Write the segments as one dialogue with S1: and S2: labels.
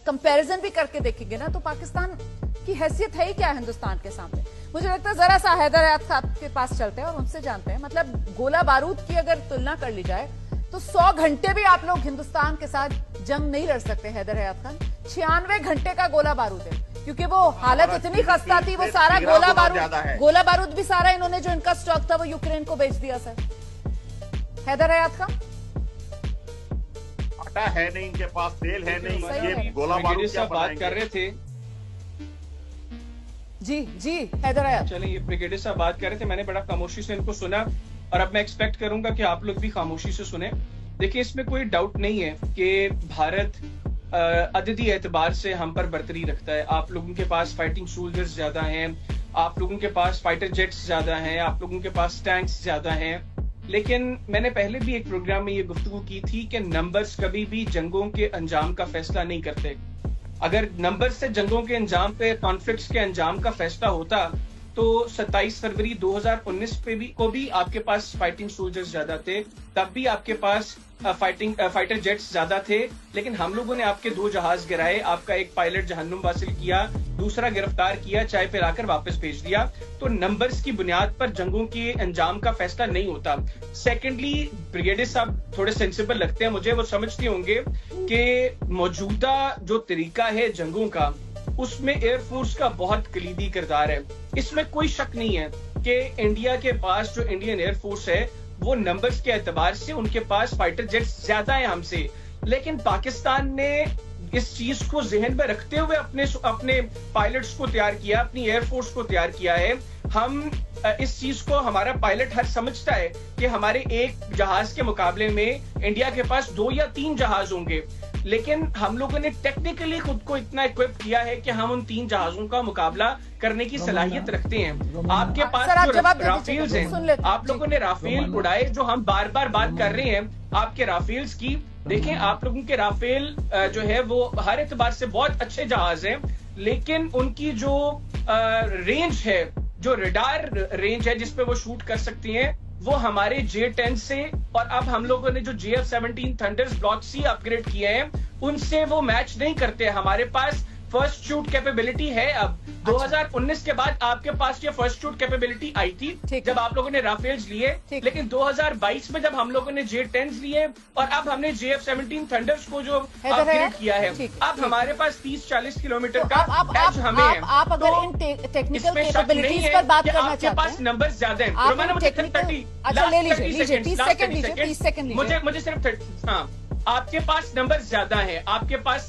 S1: Comparison भी करके देखेंगे ना, तो पाकिस्तान की हैसियत है ही क्या हिंदुस्तान के सामने। मुझे लगता है जरा सा हैदर हयात साहब के पास चलते हैं और उनसे जानते हैं। मतलब गोला बारूद की अगर तुलना कर ली जाए तो 100 घंटे भी आप लोग हिंदुस्तान के साथ जंग नहीं लड़ सकते हैदर हयात खान। 96 घंटे का गोला बारूद है, क्योंकि वो हालत इतनी खस्ता थी, वो सारा गोला बारूद भी सारा इन्होंने जो इनका स्टॉक था वो यूक्रेन को बेच दिया। सर हैदर हयात खान,
S2: आटा है नहीं इनके पास, तेल है नहीं, ये गोला बारूद क्या
S3: बात कर रहे थे।
S1: जी हैदर हयात,
S3: चलिए, ये ब्रिगेडियर साहब बात कर रहे थे, मैंने बड़ा खामोशी से इनको सुना और अब मैं एक्सपेक्ट करूंगा कि आप लोग भी खामोशी से सुने। देखिए, इसमें कोई डाउट नहीं है कि भारत अददी एतबार से हम पर बर्तरी रखता है। आप लोगों के पास फाइटिंग सोल्जर्स ज्यादा हैं, आप लोगों के पास फाइटर जेट्स ज्यादा हैं, आप लोगों के पास टैंक्स ज्यादा हैं। लेकिन मैंने पहले भी एक प्रोग्राम में ये गुफ्तगू की थी कि नंबर्स कभी भी जंगों के अंजाम का फैसला नहीं करते। अगर नंबर से जंगों के अंजाम पे, कॉन्फ्लिक्ट्स के अंजाम का फैसला होता तो 27 फरवरी 2019 को भी आपके पास फाइटिंग सोल्जर्स ज्यादा थे, तब भी आपके पास फाइटर जेट्स ज्यादा थे। लेकिन हम लोगों ने आपके 2 जहाज गिराए, आपका एक पायलट जहन्नुम वासिल किया, दूसरा गिरफ्तार किया, चाय पिलाकर वापस भेज दिया। तो नंबर्स की बुनियाद पर जंगों के अंजाम का फैसला नहीं होता। सेकेंडली, ब्रिगेडियर साहब थोड़े सेंसिबल लगते हैं मुझे, वो समझते होंगे कि मौजूदा जो तरीका है जंगों का, उसमें एयरफोर्स का बहुत कलीदी किरदार है। इसमें कोई शक नहीं है कि इंडिया के पास जो इंडियन एयरफोर्स है वो नंबर्स के एतबार से उनके पास फाइटर जेट्स ज्यादा है हमसे। लेकिन पाकिस्तान ने इस चीज को जहन में रखते हुए अपने पायलट्स को तैयार किया, अपनी एयरफोर्स को तैयार किया है। हम इस चीज को, हमारा पायलट हर समझता है कि हमारे एक जहाज के मुकाबले में इंडिया के पास 2 या 3 जहाज होंगे। लेकिन हम लोगों ने टेक्निकली खुद को इतना इक्विप किया है कि हम उन 3 जहाजों का मुकाबला करने की सलाहियत रखते हैं। आपके पास जो राफेल्स हैं, आप लोगों ने राफेल उड़ाए, जो हम बार बार बात कर रहे हैं आपके राफेल्स की। देखें, आप लोगों के राफेल जो है वो हर एतबार से बहुत अच्छे जहाज हैं, लेकिन उनकी जो रेंज है, जो रडार रेंज है जिसपे वो शूट कर सकती हैं, वो हमारे J-10 से, और अब हम लोगों ने जो JF-17 thunder's block C upgrade किए हैं उनसे वो मैच नहीं करते। हमारे पास फर्स्ट शूट कैपेबिलिटी है। अब 2019 के बाद आपके पास ये फर्स्ट शूट कैपेबिलिटी आई थी जब आप लोगों ने राफेल्स लिए, लेकिन 2022 में जब हम लोगों ने J-10s लिए और अब हमने JF-17 थंडर्स को जो अपग्रेड किया है, अब हमारे पास 30-40 किलोमीटर का एज हमें है।
S1: आप अगर इन टेक्निकल कैपेबिलिटीज पर बात करना चाहते हैं,
S3: आपके पास नंबर ज्यादा है। मुझे सिर्फ आपके पास नंबर ज्यादा है, आपके पास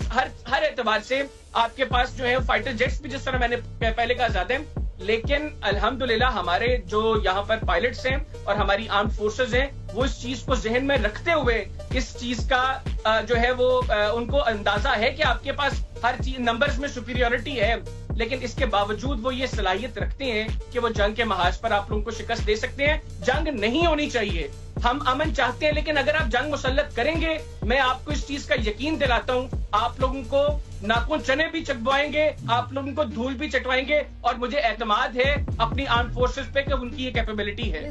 S3: हर एतबार से आपके पास जो है फाइटर जेट्स भी, जिस तरह मैंने पहले कहा, ज्यादा है। लेकिन अल्हम्दुलिल्लाह हमारे जो यहाँ पर पायलट्स हैं और हमारी आर्म्ड फोर्सेस हैं, वो इस चीज को जहन में रखते हुए इस चीज का जो है वो उनको अंदाजा है कि आपके पास हर चीज नंबर्स में सुपीरियोरिटी है। लेकिन इसके बावजूद वो ये सलाहियत रखते हैं कि वो जंग के महाज पर आप लोगों को शिकस्त दे सकते हैं। जंग नहीं होनी चाहिए, हम अमन चाहते हैं, लेकिन अगर आप जंग मुसल्लत करेंगे, मैं आपको इस चीज का यकीन दिलाता हूं, आप लोगों को नाखून चने भी चटवाएंगे, आप लोगों को धूल भी चटवाएंगे, और मुझे एतमाद है अपनी आर्म्ड फोर्सेस पे कि उनकी ये कैपेबिलिटी है।